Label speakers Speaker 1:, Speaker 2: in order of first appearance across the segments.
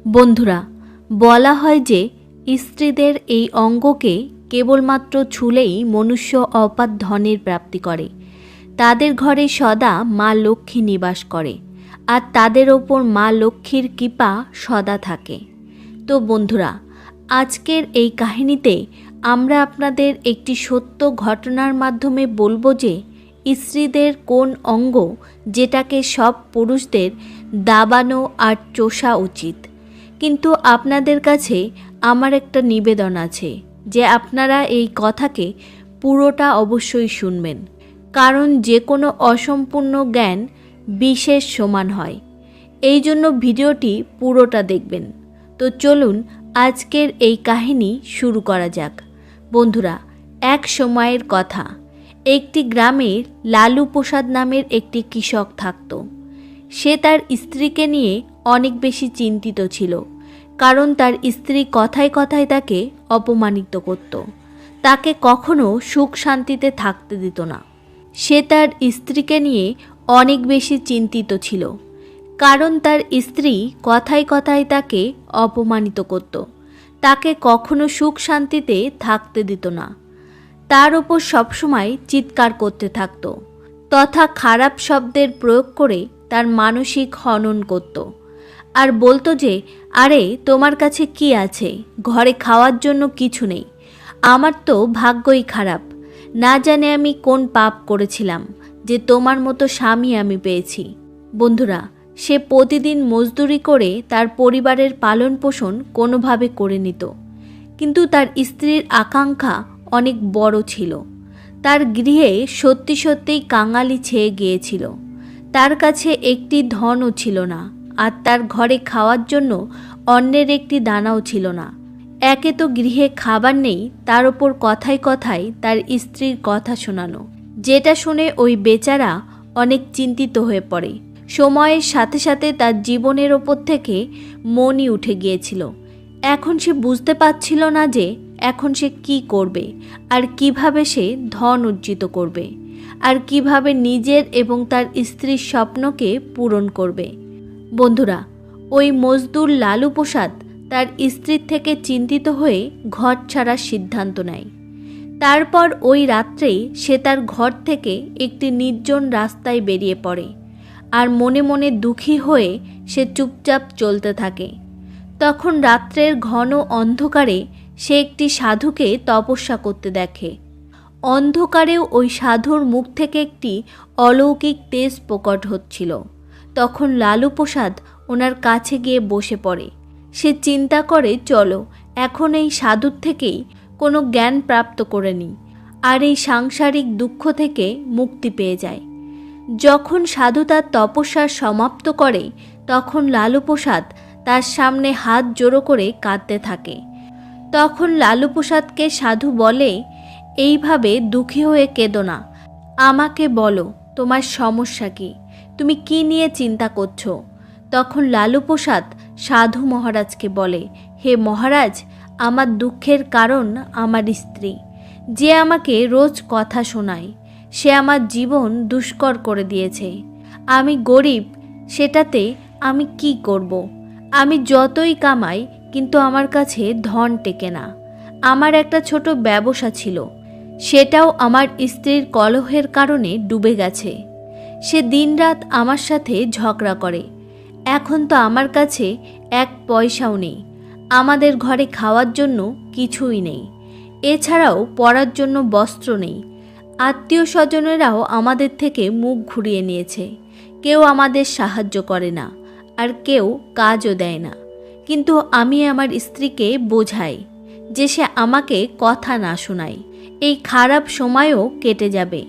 Speaker 1: বন্ধুরা, বলা হয় যে স্ত্রীদের এই অঙ্গকে কেবলমাত্র ছুলেই মনুষ্য অপার ধনের প্রাপ্তি করে। তাদের ঘরে সদা মা লক্ষ্মী নিবাস করে, আর তাদের ওপর মা লক্ষ্মীর কৃপা সদা থাকে। তো বন্ধুরা, আজকের এই কাহিনীতে আমরা আপনাদের একটি সত্য ঘটনার মাধ্যমে বলবো যে স্ত্রীদের কোন অঙ্গ যেটাকে সব পুরুষদের দাবানো আর চোষা উচিত। কিন্তু আপনাদের কাছে আমার একটা নিবেদন আছে যে আপনারা এই কথাকে পুরোটা অবশ্যই শুনবেন, কারণ যে কোনো অসম্পূর্ণ জ্ঞান বিশেষ সমান হয়। এই জন্য ভিডিওটি পুরোটা দেখবেন। তো চলুন আজকের এই কাহিনী শুরু করা যাক। বন্ধুরা, এক সময়ের কথা, একটি গ্রামের লালু প্রসাদ নামের একটি কৃষক থাকত। সে তার স্ত্রীকে নিয়ে অনেক বেশি চিন্তিত ছিল, কারণ তার স্ত্রী কথায় কথায় তাকে অপমানিত করত, তাকে কখনো সুখ শান্তিতে থাকতে দিত না। সে তার স্ত্রীকে নিয়ে অনেক বেশি চিন্তিত ছিল, কারণ তার স্ত্রী কথায় কথায় তাকে অপমানিত করত, তাকে কখনো সুখ শান্তিতে থাকতে দিত না, তার ওপর সবসময় চিৎকার করতে থাকত, তথা খারাপ শব্দের প্রয়োগ করে তার মানসিক হনন করত, আর বলতো যে আরে তোমার কাছে কি আছে, ঘরে খাওয়ার জন্য কিছু নেই, আমার তো ভাগ্যই খারাপ, না জানে আমি কোন পাপ করেছিলাম যে তোমার মতো স্বামী আমি পেয়েছি। বন্ধুরা, সে প্রতিদিন মজদুরি করে তার পরিবারের পালন পোষণ কোনোভাবে করে নিত, কিন্তু তার স্ত্রীর আকাঙ্ক্ষা অনেক বড় ছিল। তার গৃহে সত্যি সত্যিই কাঙালি ছেয়ে গিয়েছিল। তার কাছে একটি ধনও ছিল না, আর তার ঘরে খাওয়ার জন্য অন্যের একটি দানাও ছিল না। একে তো গৃহে খাবার নেই, তার ওপর কথায় কথায় তার স্ত্রীর কথা শোনানো, যেটা শুনে ওই বেচারা অনেক চিন্তিত হয়ে পড়ে। সময়ের সাথে সাথে তার জীবনের ওপর থেকে মনই উঠে গিয়েছিল। এখন সে বুঝতে পারছিল না যে এখন সে কি করবে, আর কিভাবে সে ধন অর্জিত করবে, আর কিভাবে নিজের এবং তার স্ত্রীর স্বপ্নকে পূরণ করবে। বন্ধুরা, ওই মজদুর লালু প্রসাদ তার স্ত্রীর থেকে চিন্তিত হয়ে ঘর ছাড়ার সিদ্ধান্ত নেয়। তারপর ওই রাত্রেই সে তার ঘর থেকে একটি নির্জন রাস্তায় বেরিয়ে পড়ে, আর মনে মনে দুঃখী হয়ে সে চুপচাপ চলতে থাকে। তখন রাত্রের ঘন অন্ধকারে সে একটি সাধুকে তপস্যা করতে দেখে। অন্ধকারেও ওই সাধুর মুখ থেকে একটি অলৌকিক তেজ প্রকট হচ্ছিল। তখন লালু প্রসাদ ওনার কাছে গিয়ে বসে পড়ে। সে চিন্তা করে, চলো এখন এই সাধুর থেকেই কোনো জ্ঞান প্রাপ্ত করে নিই, আর এই সাংসারিক দুঃখ থেকে মুক্তি পেয়ে যায়। যখন সাধু তার তপস্যা সমাপ্ত করে, তখন লালু প্রসাদ তার সামনে হাত জোড়ো করে কাঁদতে থাকে। তখন লালু প্রসাদকে সাধু বলে, এইভাবে দুঃখী হয়ে কেঁদো না, আমাকে বলো তোমার সমস্যা কি, তুমি কি নিয়ে চিন্তা করছো। তখন লালু প্রসাদ সাধু মহারাজকে বলে, হে মহারাজ, আমার দুঃখের কারণ আমার স্ত্রী, যে আমাকে রোজ কথা শোনায়। সে আমার জীবন দুষ্কর করে দিয়েছে। আমি গরিব, সেটাতে আমি কি করব। আমি যতই কামাই, কিন্তু আমার কাছে ধন টেকে না। আমার একটা ছোট ব্যবসা ছিল, সেটাও আমার স্ত্রীর কলহের কারণে ডুবে গেছে। সে দিনরাত আমার সাথে ঝগড়া করে। এখন তো আমার কাছে এক পয়সাও নেই, আমাদের ঘরে খাওয়ার জন্য কিছুই নেই, এছাড়াও পরার জন্য বস্ত্র নেই। আত্মীয় স্বজনেরাও আমাদের থেকে মুখ ঘুরিয়ে নিয়েছে, কেউ আমাদের সাহায্য করে না, আর কেউ কাজও দেয় না। কিন্তু আমি আমার স্ত্রীকে বোঝাই যে সে আমাকে কথা না শোনায়, এই খারাপ সময়ও কেটে যাবে,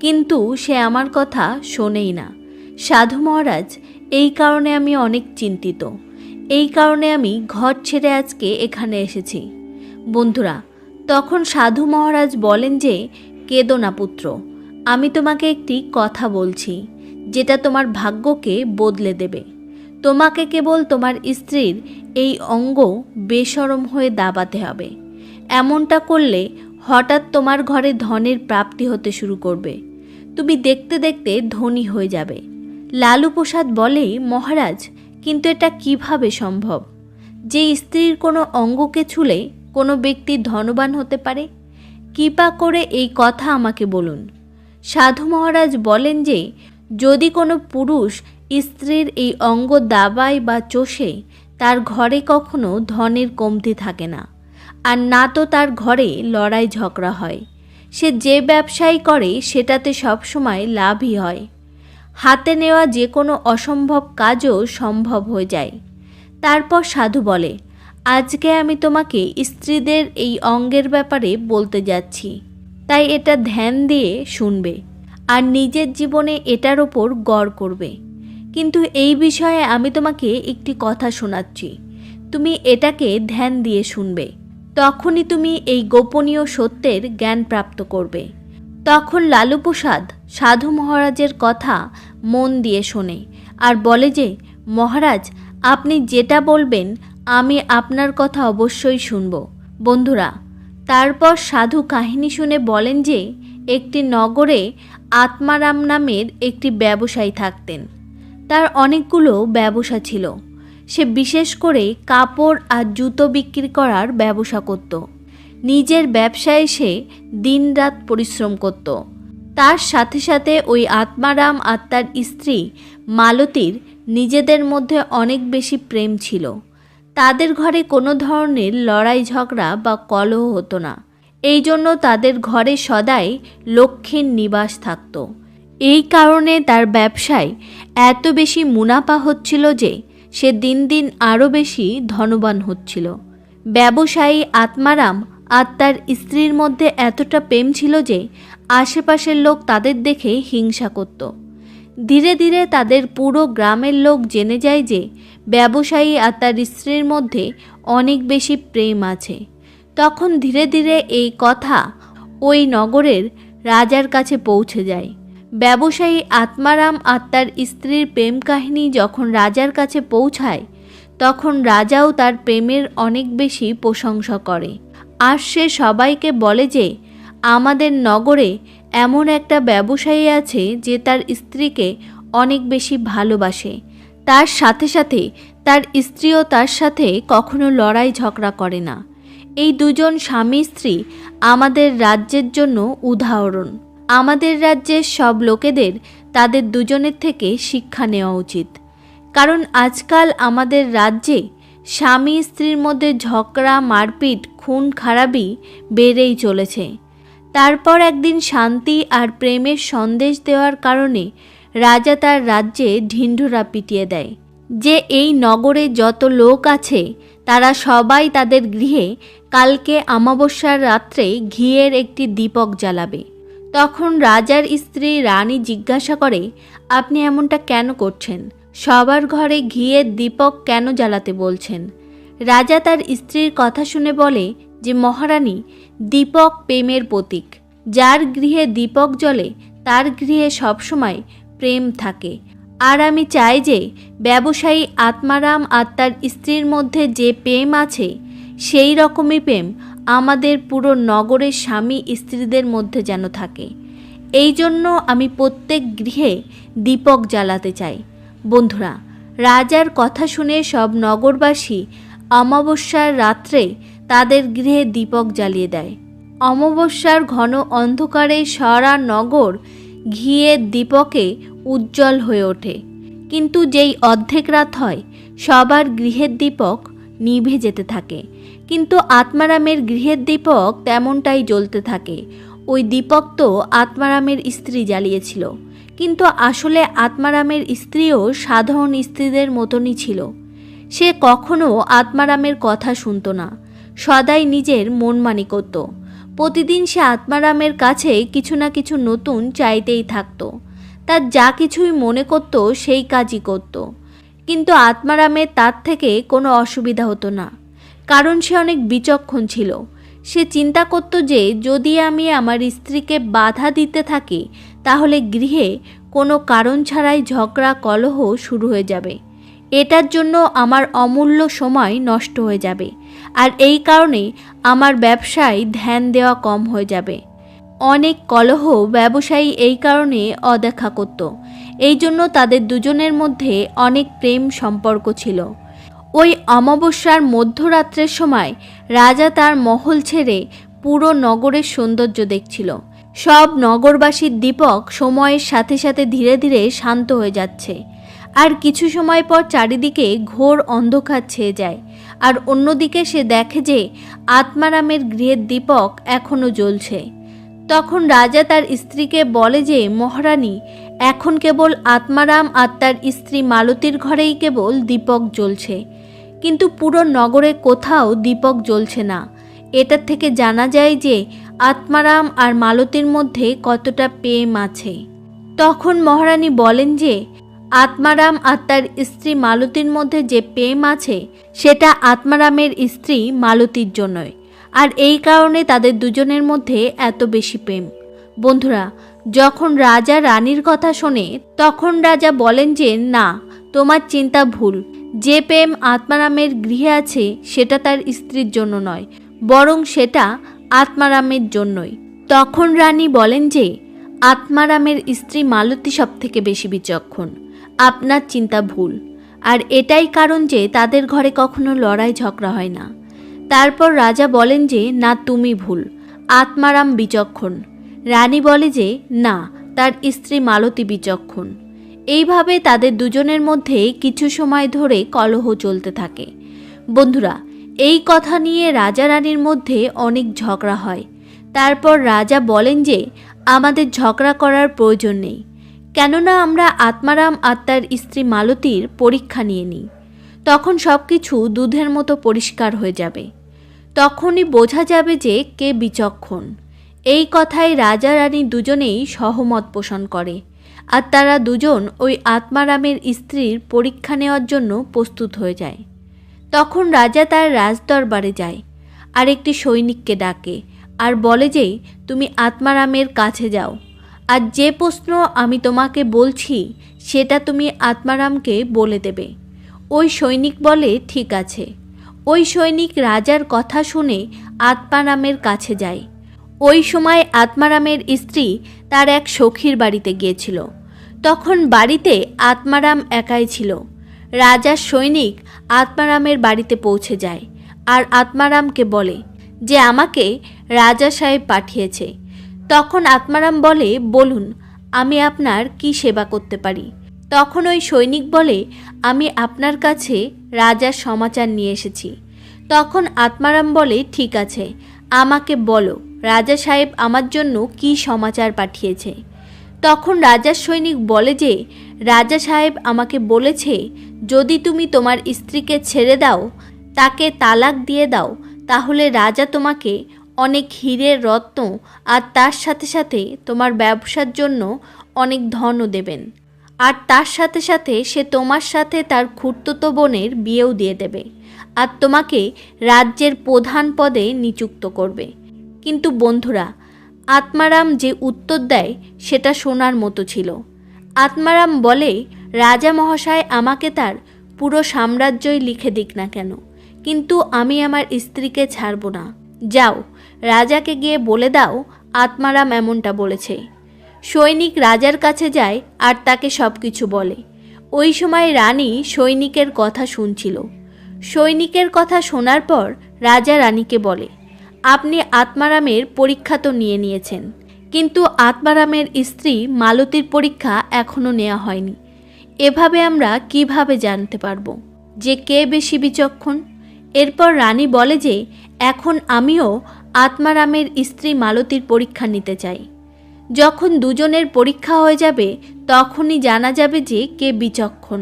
Speaker 1: কিন্তু সে আমার কথা শোনেই না। সাধু মহারাজ, এই কারণে আমি অনেক চিন্তিত, এই কারণে আমি ঘর ছেড়ে আজকে এখানে এসেছি। বন্ধুরা, তখন সাধু মহারাজ বলেন যে, কেঁদো না পুত্র, আমি তোমাকে একটি কথা বলছি, যেটা তোমার ভাগ্যকে বদলে দেবে। তোমাকে কেবল তোমার স্ত্রীর এই অঙ্গ বেশরম হয়ে দাবাতে হবে। এমনটা করলে হঠাৎ তোমার ঘরে ধনের প্রাপ্তি হতে শুরু করবে, তুমি দেখতে দেখতে ধনী হয়ে যাবে। লালু প্রসাদ বলে, মহারাজ, কিন্তু এটা কিভাবে সম্ভব। যে স্ত্রীর কোনো অঙ্গকে ছুলে কোনো ব্যক্তি ধনবান হতে পারে? কৃপা করে এই কথা আমাকে বলুন। সাধু মহারাজ বলেন যে যদি কোনো পুরুষ স্ত্রীর এই অঙ্গ দাবায় বা চষে, তার ঘরে কখনো ধনের কমতি থাকে না, আর না তো তার ঘরে লড়াই ঝগড়া হয়। সে যে ব্যবসাই করে সেটাতে সবসময় লাভই হয়। হাতে নেওয়া যে কোনো অসম্ভব কাজও সম্ভব হয়ে যায়। তারপর সাধু বলে, আজকে আমি তোমাকে স্ত্রীদের এই অঙ্গের ব্যাপারে বলতে যাচ্ছি, তাই এটা ধ্যান দিয়ে শুনবে আর নিজের জীবনে এটার ওপর গড় করবে। কিন্তু এই বিষয়ে আমি তোমাকে একটি কথা শোনাচ্ছি, তুমি এটাকে ধ্যান দিয়ে শুনবে, তখনই তুমি এই গোপনীয় সত্যের জ্ঞান প্রাপ্ত করবে। তখন লালু প্রসাদ সাধু মহারাজের কথা মন দিয়ে শোনে আর বলে যে, মহারাজ, আপনি যেটা বলবেন আমি আপনার কথা অবশ্যই শুনব। বন্ধুরা, তারপর সাধু কাহিনী শুনে বলেন যে একটি নগরে আত্মারাম নামের একটি ব্যবসায়ী থাকতেন। তার অনেকগুলো ব্যবসা ছিল। সে বিশেষ করে কাপড় আর জুতো বিক্রি করার ব্যবসা করত। নিজের ব্যবসায় সে দিনরাত পরিশ্রম করত। তার সাথে সাথে ওই আত্মারাম আর তার স্ত্রী মালতীর নিজেদের মধ্যে অনেক বেশি প্রেম ছিল। তাদের ঘরে কোনো ধরনের লড়াই ঝগড়া বা কলহ হতো না। এই জন্য তাদের ঘরে সদাই লক্ষ্মীর নিবাস থাকত। এই কারণে তার ব্যবসায় এত বেশি মুনাফা হচ্ছিল যে সে দিন দিন আরও বেশি ধনবান হচ্ছিল। ব্যবসায়ী আত্মারাম আর তার স্ত্রীর মধ্যে এতটা প্রেম ছিল যে আশেপাশের লোক তাদের দেখে হিংসা করত। ধীরে ধীরে তাদের পুরো গ্রামের লোক জেনে যায় যে ব্যবসায়ী আর তার স্ত্রীর মধ্যে অনেক বেশি প্রেম আছে। তখন ধীরে ধীরে এই কথা ওই নগরের রাজার কাছে পৌঁছে যায়। ব্যবসায়ী আত্মারাম আর তার স্ত্রীর প্রেম কাহিনী যখন রাজার কাছে পৌঁছায়, তখন রাজাও তার প্রেমের অনেক বেশি প্রশংসা করে। আর সে সবাইকে বলে যে আমাদের নগরে এমন একটা ব্যবসায়ী আছে যে তার স্ত্রীকে অনেক বেশি ভালোবাসে। তার সাথে সাথে তার স্ত্রীও তার সাথে কখনো লড়াই ঝগড়া করে না। এই দুজন স্বামী স্ত্রী আমাদের রাজ্যের জন্য উদাহরণ। আমাদের রাজ্যের সব লোকেদের তাদের দুজনের থেকে শিক্ষা নেওয়া উচিত। কারণ আজকাল আমাদের রাজ্যে স্বামী স্ত্রীর মধ্যে ঝগড়া, মারপিট, খুন খারাপি বেড়েই চলেছে। তারপর একদিন শান্তি আর প্রেমের সন্দেশ দেওয়ার কারণে রাজা তার রাজ্যে ঢিন্ঢুরা পিটিয়ে দেয় যে এই নগরে যত লোক আছে তারা সবাই তাদের গৃহে কালকে অমাবস্যার রাত্রে ঘিয়ের একটি দীপক জ্বালাবে। তখন রাজার স্ত্রী রানী জিজ্ঞাসা করে, আপনি এমনটা কেন করছেন? সবার ঘরে ঘিয়ের দীপক কেন জ্বালাতে বলছেন? রাজা তার স্ত্রীর কথা শুনে বলে যে, মহারানী, দীপক প্রেমের প্রতীক। যার গৃহে দীপক জ্বলে তার গৃহে সবসময় প্রেম থাকে। আর আমি চাই যে ব্যবসায়ী আত্মারাম আর তার স্ত্রীর মধ্যে যে প্রেম আছে সেই রকমই প্রেম আমাদের পুরো নগরের স্বামী স্ত্রীদের মধ্যে যেন থাকে। এই জন্য আমি প্রত্যেক গৃহে দীপক জ্বালাতে চাই। বন্ধুরা, রাজার কথা শুনে সব নগরবাসী অমাবস্যার রাত্রে তাদের গৃহে দীপক জ্বালিয়ে দেয়। অমাবস্যার ঘন অন্ধকারে সারা নগর ঘিয়ের দীপকে উজ্জ্বল হয়ে ওঠে। কিন্তু যেই অর্ধেক রাত হয় সবার গৃহের দীপক নিভে যেতে থাকে। কিন্তু আত্মারামের গৃহের দীপক তেমনটাই জ্বলতে থাকে। ওই দীপক তো আত্মারামের স্ত্রী জ্বালিয়েছিল। কিন্তু আসলে আত্মারামের স্ত্রীও সাধারণ স্ত্রীদের মতনই ছিল। সে কখনো আত্মারামের কথা শুনত না, সদাই নিজের মনমানি করত। প্রতিদিন সে আত্মারামের কাছে কিছু না কিছু নতুন চাইতেই থাকত। তার যা কিছুই মনে করত সেই কাজই করত। কিন্তু আত্মারামের তার থেকে কোনো অসুবিধা হতো না, কারণ সে অনেক বিচক্ষণ ছিল। সে চিন্তা করত যে যদি আমি আমার স্ত্রীকে বাধা দিতে থাকি তাহলে গৃহে কোনো কারণ ছাড়াই ঝগড়া কলহ শুরু হয়ে যাবে। এটার জন্য আমার অমূল্য সময় নষ্ট হয়ে যাবে, আর এই কারণে আমার ব্যবসায় ধ্যান দেওয়া কম হয়ে যাবে। অনেক কলহ ব্যবসায়ী এই কারণে অদেখা করত। এই জন্য তাদের দুজনের মধ্যে অনেক প্রেম সম্পর্ক ছিল। ওই অমাবস্যার মধ্যরাত্রের সময় রাজা তার মহল ছেড়ে পুরো নগরের সৌন্দর্য দেখছিল। সব নগরবাসীর দীপক সময়ের সাথে সাথে ধীরে ধীরে শান্ত হয়ে যাচ্ছে, আর কিছু সময় পর চারিদিকে ঘোর অন্ধকার ছেয়ে যায়। আর অন্যদিকে সে দেখে যে আত্মারামের গৃহের দীপক এখনও জ্বলছে। তখন রাজা তার স্ত্রীকে বলে যে, মহারানী, এখন কেবল আত্মারাম আর তার স্ত্রী মালতীর ঘরেই কেবল দীপক জ্বলছে, কিন্তু পুরো নগরে কোথাও দীপক জ্বলছে না। এটার থেকে জানা যায় যে আত্মারাম আর মালতীর মধ্যে কতটা প্রেম আছে। তখন মহারানী বলেন যে আত্মারাম আর তার স্ত্রী মালতীর মধ্যে যে প্রেম আছে সেটা আত্মারামের স্ত্রী মালতীর জন্যই, আর এই কারণে তাদের দুজনের মধ্যে এত বেশি প্রেম। বন্ধুরা, যখন রাজা রানীর কথা শোনে তখন রাজা বলেন যে, না, তোমার চিন্তা ভুল। যে প্রেম আত্মারামের গৃহে আছে সেটা তার স্ত্রীর জন্য নয়, বরং সেটা আত্মারামের জন্যই। তখন রানী বলেন যে আত্মারামের স্ত্রী মালতী সব থেকে বেশি বিচক্ষণ, আপনার চিন্তা ভুল। আর এটাই কারণ যে তাদের ঘরে কখনো লড়াই ঝগড়া হয় না। তারপর রাজা বলেন যে, না, তুমি ভুল, আত্মারাম বিচক্ষণ। রানী বলে যে না, তার স্ত্রী মালতী বিচক্ষণ। এইভাবে তাদের দুজনের মধ্যে কিছু সময় ধরে কলহ চলতে থাকে। বন্ধুরা, এই কথা নিয়ে রাজা রানীর মধ্যে অনেক ঝগড়া হয়। তারপর রাজা বলেন যে আমাদের ঝগড়া করার প্রয়োজন নেই, কেননা আমরা আত্মারাম আর তার স্ত্রী মালতীর পরীক্ষা নিয়ে নিই। তখন সব কিছু দুধের মতো পরিষ্কার হয়ে যাবে। তখনই বোঝা যাবে যে কে বিচক্ষণ। এই কথায় রাজা রানী দুজনেই সহমত পোষণ করে, আর তারা দুজন ওই আত্মারামের স্ত্রীর পরীক্ষা নেওয়ার জন্য প্রস্তুত হয়ে যায়। তখন রাজা তার রাজদরবারে যায় আর একটি সৈনিককে ডাকে আর বলে যে, তুমি আত্মারামের কাছে যাও, আর যে প্রশ্ন আমি তোমাকে বলছি সেটা তুমি আত্মারামকে বলে দেবে। ওই সৈনিক বলে, ঠিক আছে। ওই সৈনিক রাজার কথা শুনে আত্মারামের কাছে যায়। ওই সময় আত্মারামের স্ত্রী তার এক সখীর বাড়িতে গিয়েছিল। তখন বাড়িতে আত্মারাম একাই ছিল। রাজার সৈনিক আত্মারামের বাড়িতে পৌঁছে যায় আর আত্মারামকে বলে যে আমাকে রাজা সাহেব পাঠিয়েছে। তখন আত্মারাম বলে, বলুন, আমি আপনার কি সেবা করতে পারি? তখন ওই সৈনিক বলে, আমি আপনার কাছে রাজার সমাচার নিয়ে এসেছি। তখন আত্মারাম বলে, ঠিক আছে, আমাকে বলো রাজা সাহেব আমার জন্য কি সমাচার পাঠিয়েছে। তখন রাজার সৈনিক বলে যে রাজা সাহেব আমাকে বলেছে, যদি তুমি তোমার স্ত্রীকে ছেড়ে দাও, তাকে তালাক দিয়ে দাও, তাহলে রাজা তোমাকে অনেক হীরের রত্ন আর তার সাথে সাথে তোমার ব্যবসার জন্য অনেক ধনও দেবেন। আর তার সাথে সাথে সে তোমার সাথে তার খুড়তুতো বোনের বিয়েও দিয়ে দেবে, আর তোমাকে রাজ্যের প্রধান পদে নিযুক্ত করবে। কিন্তু বন্ধুরা, আত্মারাম যে উত্তর দেয় সেটা শোনার মতো ছিল। আত্মারাম বলে, রাজা মহাশয় আমাকে তার পুরো সাম্রাজ্যই লিখে দিক না কেন, কিন্তু আমি আমার স্ত্রীকে ছাড়ব না। যাও, রাজাকে গিয়ে বলে দাও আত্মারাম এমনটা বলেছে। সৈনিক রাজার কাছে যায় আর তাকে সব কিছু বলে। ওই সময় রানী সৈনিকের কথা শুনছিল। সৈনিকের কথা শোনার পর রাজা রানীকে বলে, আপনি আত্মারামের পরীক্ষা তো নিয়ে নিয়েছেন, কিন্তু আত্মারামের স্ত্রী মালতীর পরীক্ষা এখনও নেওয়া হয়নি। এভাবে আমরা কিভাবে জানতে পারবো যে কে বেশি বিচক্ষণ? এরপর রানী বলে যে এখন আমিও আত্মারামের স্ত্রী মালতীর পরীক্ষা নিতে চাই। যখন দুজনের পরীক্ষা হয়ে যাবে তখনই জানা যাবে যে কে বিচক্ষণ।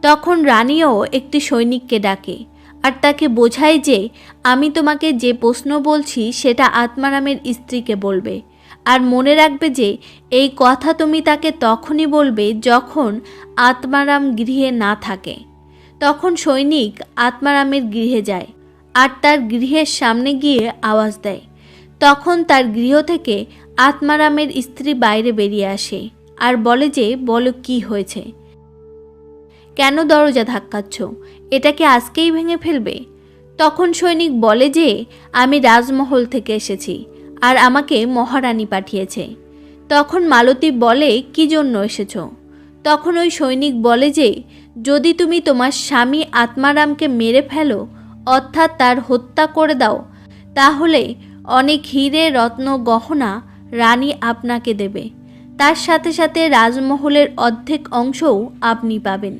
Speaker 1: তখন রানীও একটি সৈনিককে ডাকে আর তাকে বোঝায় যে আমি তোমাকে যে প্রশ্ন বলছি সেটা আত্মারামের স্ত্রীকে বলবে, আর মনে রাখবে যে এই কথা তুমি তাকে তখনই বলবে যখন আত্মারাম গৃহে না থাকে। তখন সৈনিক আত্মারামের গৃহে যায় আর তার গৃহের সামনে গিয়ে আওয়াজ দেয়। তখন তার গৃহ থেকে আত্মারামের স্ত্রী বাইরে বেরিয়ে আসে আর বলে যে, বলো কি হয়েছে, কেন দরজা ধাক্কাচ্ছ, এটা কি আজকেই ভেঙে ফেলবে? তখন সৈনিক বলে যে আমি রাজমহল থেকে এসেছি আর আমাকে মহারানী পাঠিয়েছে। তখন মালতী বলে, কি জন্য এসেছ? তখন ওই সৈনিক বলে যে যদি তুমি তোমার স্বামী আত্মারামকে মেরে ফেলো, অর্থাৎ তার হত্যা করে দাও, তাহলে অনেক হিরে রত্ন গহনা রানী আপনাকে দেবে। তার সাথে সাথে রাজমহলের অর্ধেক অংশও আপনি পাবেন।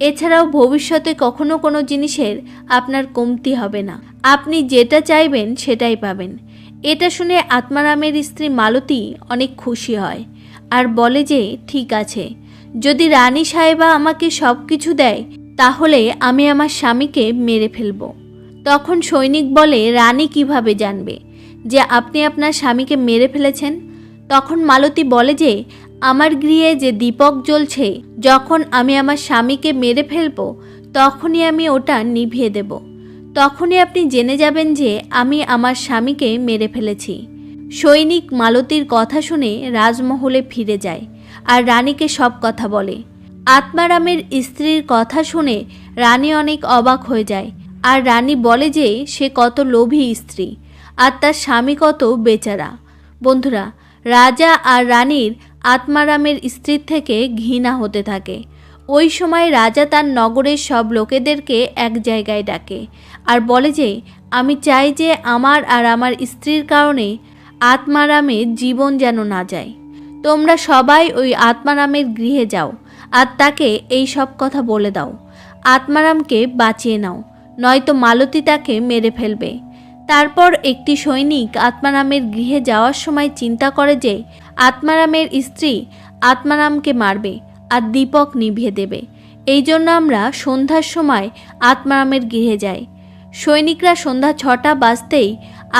Speaker 1: এছাড়াও ভবিষ্যতে কখনো কোনো জিনিসের আপনার কমতি হবে না। আপনি যেটা চাইবেন সেটাই পাবেন। এটা শুনে আত্মারামের স্ত্রী মালতী অনেক খুশি হয় আর বলে যে ঠিক আছে, যদি রানী সাহেবা আমাকে সব কিছু দেয় তাহলে আমি আমার স্বামীকে মেরে ফেলব। তখন সৈনিক বলে, রানী কিভাবে জানবে যে আপনি আপনার স্বামীকে মেরে ফেলেছেন? তখন মালতী বলে যে আমার গৃহে যে দীপক জ্বলছে, যখন আমি আমার স্বামীকে মেরে ফেলব তখনই আমি ওটা নিভিয়ে দেব। তখনই আপনি জেনে যাবেন যে আমি আমার স্বামীকে মেরে ফেলেছি। সৈনিক মালতীর কথা শুনে রাজমহলে ফিরে যায় আর রানীকে সব কথা বলে। আত্মারামের স্ত্রীর কথা শুনে রানী অনেক অবাক হয়ে যায় আর রানী বলে যে সে কত লোভী স্ত্রী আর তার স্বামী কত বেচারা। বন্ধুরা, রাজা আর রানীর আত্মারামের স্ত্রীর থেকে ঘৃণা হতে থাকে। ওই সময় রাজা তার নগরের সব লোকেদেরকে এক জায়গায় ডাকে আর বলে যে আমি চাই যে আমার আর আমার স্ত্রীর কারণে আত্মারামের জীবন যেন না যায়। তোমরা সবাই ওই আত্মারামের গৃহে যাও আর তাকে এই সব কথা বলে দাও। আত্মারামকে বাঁচিয়ে নাও, নয়তো মালতী তাকে মেরে ফেলবে। তারপর একটি সৈনিক আত্মারামের গৃহে যাওয়ার সময় চিন্তা করে যে আত্মারামের স্ত্রী আত্মারামকে মারবে আর দীপক নিভিয়ে দেবে। এই জন্য আমরা সন্ধ্যার সময় আত্মারামের গৃহে যাই। সৈনিকরা সন্ধ্যা 6টা বাজতেই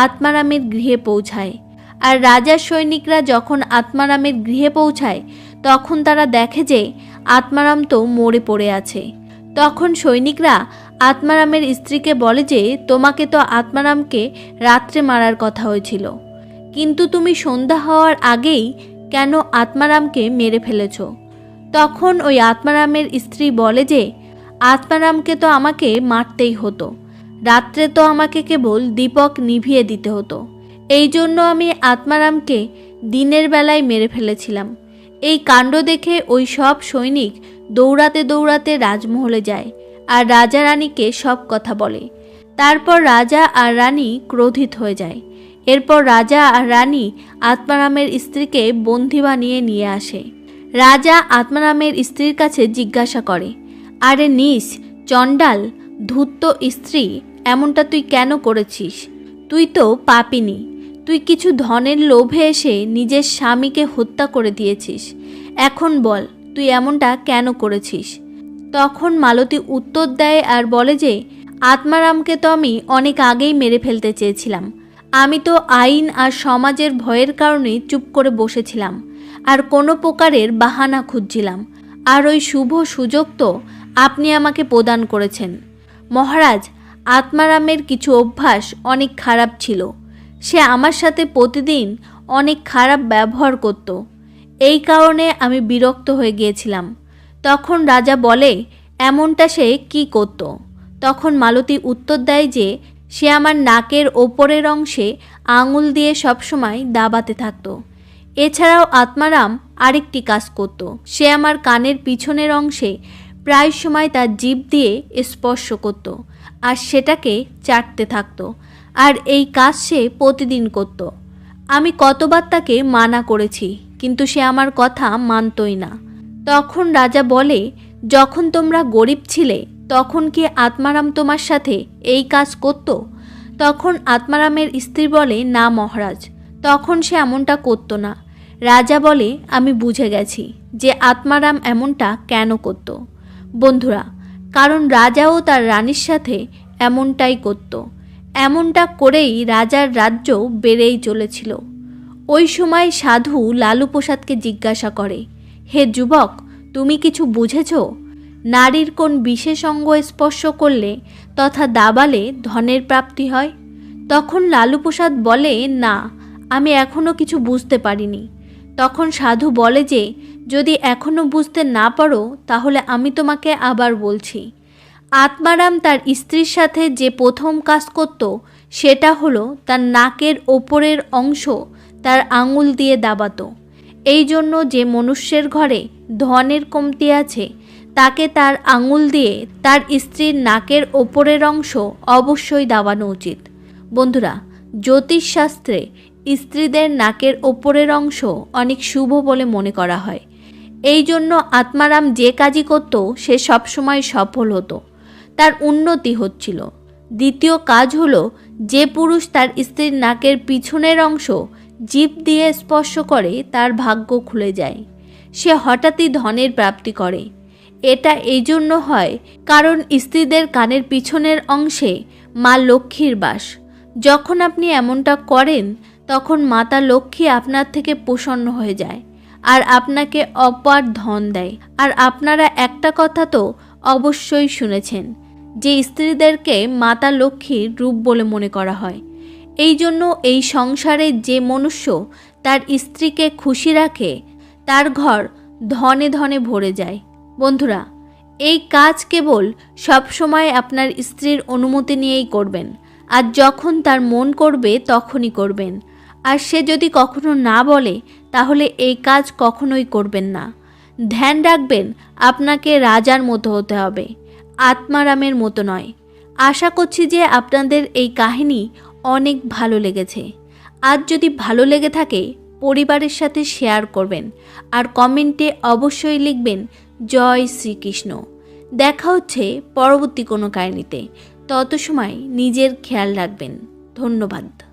Speaker 1: আত্মারামের গৃহে পৌঁছায়। আর রাজার সৈনিকরা যখন আত্মারামের গৃহে পৌঁছায় তখন তারা দেখে যে আত্মারাম তো মরে পড়ে আছে। তখন সৈনিকরা আত্মারামের স্ত্রীকে বলে যে তোমাকে তো আত্মারামকে রাত্রে মারার কথা হয়েছিল, কিন্তু তুমি সন্ধ্যা হওয়ার আগেই কেন আত্মারামকে মেরে ফেলেছ? তখন ওই আত্মারামের স্ত্রী বলে যে আত্মারামকে তো আমাকে মারতেই হতো, রাত্রে তো আমাকে কেবল দীপক নিভিয়ে দিতে হতো। এই জন্য আমি আত্মারামকে দিনের বেলায় মেরে ফেলেছিলাম। এই কাণ্ড দেখে ওই সব সৈনিক দৌড়াতে দৌড়াতে রাজমহলে যায় আর রাজা রানীকে সব কথা বলে। তারপর রাজা আর রানী ক্রোধিত হয়ে যায়। এরপর রাজা আর রানী আত্মারামের স্ত্রীকে বন্দি বানিয়ে নিয়ে আসে। রাজা আত্মারামের স্ত্রীর কাছে জিজ্ঞাসা করে, আরে নিস চণ্ডাল ধূর্ত স্ত্রী, এমনটা তুই কেন করেছিস? তুই তো পাপিনী, তুই কিছু ধনের লোভে এসে নিজের স্বামীকে হত্যা করে দিয়েছিস। এখন বল তুই এমনটা কেন করেছিস? তখন মালতী উত্তর দেয় আর বলে যে আত্মারামকে তো আমি অনেক আগেই মেরে ফেলতে চেয়েছিলাম। আমি তো আইন আর সমাজের ভয়ের কারণে চুপ করে বসেছিলাম আর কোনো প্রকারের বাহানা খুঁজছিলাম। আর ওই শুভ সুযোগ তো আপনি আমাকে প্রদান করেছেন। মহারাজ, আত্মারামের কিছু অভ্যাস অনেক খারাপ ছিল। সে আমার সাথে প্রতিদিন অনেক খারাপ ব্যবহার করত। এই কারণে আমি বিরক্ত হয়ে গিয়েছিলাম। তখন রাজা বলে, এমনটা সে কি করত? তখন মালতী উত্তর দেয় যে সে আমার নাকের ওপরের অংশে আঙুল দিয়ে সবসময় দাবাতে থাকত। এছাড়াও আত্মারাম আরেকটি কাজ করত, সে আমার কানের পিছনের অংশে প্রায় সময় তার জিভ দিয়ে স্পর্শ করত আর সেটাকে চাটতে থাকত। আর এই কাজ সে প্রতিদিন করত। আমি কতবার তাকে মানা করেছি, কিন্তু সে আমার কথা মানতই না। তখন রাজা বলে, যখন তোমরা গরিব ছিলে তখন কি আত্মারাম তোমার সাথে এই কাজ করত? তখন আত্মারামের স্ত্রী বলে, না মহারাজ, তখন সে এমনটা করত না। রাজা বলে, আমি বুঝে গেছি যে আত্মারাম এমনটা কেন করত। বন্ধুরা, কারণ রাজাও তার রানীর সাথে এমনটাই করত। এমনটা করেই রাজার রাজ্য বেড়েই চলেছিল। ওই সময় সাধু লালু প্রসাদকে জিজ্ঞাসা করে, হে যুবক, তুমি কিছু বুঝেছ? নারীর কোন বিশেষ অঙ্গ স্পর্শ করলে তথা দাবালে ধনের প্রাপ্তি হয়? তখন লালু প্রসাদ বলে, না, আমি এখনও কিছু বুঝতে পারিনি। তখন সাধু বলে যে যদি এখনও বুঝতে না পারো তাহলে আমি তোমাকে আবার বলছি। আত্মারাম তার স্ত্রীর সাথে যে প্রথম কাজ করত সেটা হলো তার নাকের ওপরের অংশ তার আঙুল দিয়ে দাবাতো। এই জন্য যে মনুষ্যের ঘরে ধনের কমতি আছে তাকে তার আঙুল দিয়ে তার স্ত্রীর নাকের ওপরের অংশ অবশ্যই দাবানো উচিত। বন্ধুরা, জ্যোতিষশাস্ত্রে স্ত্রীদের নাকের ওপরের অংশ অনেক শুভ বলে মনে করা হয়। এই জন্য আত্মারাম যে কাজই করত সে সবসময় সফল হতো, তার উন্নতি হচ্ছিল। দ্বিতীয় কাজ হলো, যে পুরুষ তার স্ত্রীর নাকের পিছনের অংশ জিভ দিয়ে স্পর্শ করে তার ভাগ্য খুলে যায়, সে হঠাৎই ধনের প্রাপ্তি করে। এটা এই জন্য হয় কারণ স্ত্রীদের কানের পিছনের অংশে মা লক্ষ্মীর বাস। যখন আপনি এমনটা করেন তখন মাতা লক্ষ্মী আপনার থেকে প্রসন্ন হয়ে যায় আর আপনাকে অপার ধন দেয়। আর আপনারা একটা কথা তো অবশ্যই শুনেছেন যে স্ত্রীদেরকে মাতা লক্ষ্মীর রূপ বলে মনে করা হয়। এই জন্য এই সংসারে যে মনুষ্য তার স্ত্রীকে খুশি রাখে তার ঘর ধনে ধনে ভরে যায়। বন্ধুরা, এই কাজ কেবল সবসময় আপনার স্ত্রীর অনুমতি নিয়েই করবেন, আর যখন তার মন করবে তখনই করবেন। আর সে যদি কখনো না বলে তাহলে এই কাজ কখনোই করবেন না। ধ্যান রাখবেন, আপনাকে রাজার মতো হতে হবে, আত্মারামের মতো নয়। আশা করছি যে আপনাদের এই কাহিনী অনেক ভালো লেগেছে। আজ যদি ভালো লেগে থাকে পরিবারের সাথে শেয়ার করবেন আর কমেন্টে অবশ্যই লিখবেন জয় শ্রীকৃষ্ণ। দেখা হচ্ছে পরবর্তী কোনো কাহিনীতে। তত সময় নিজের খেয়াল রাখবেন। ধন্যবাদ।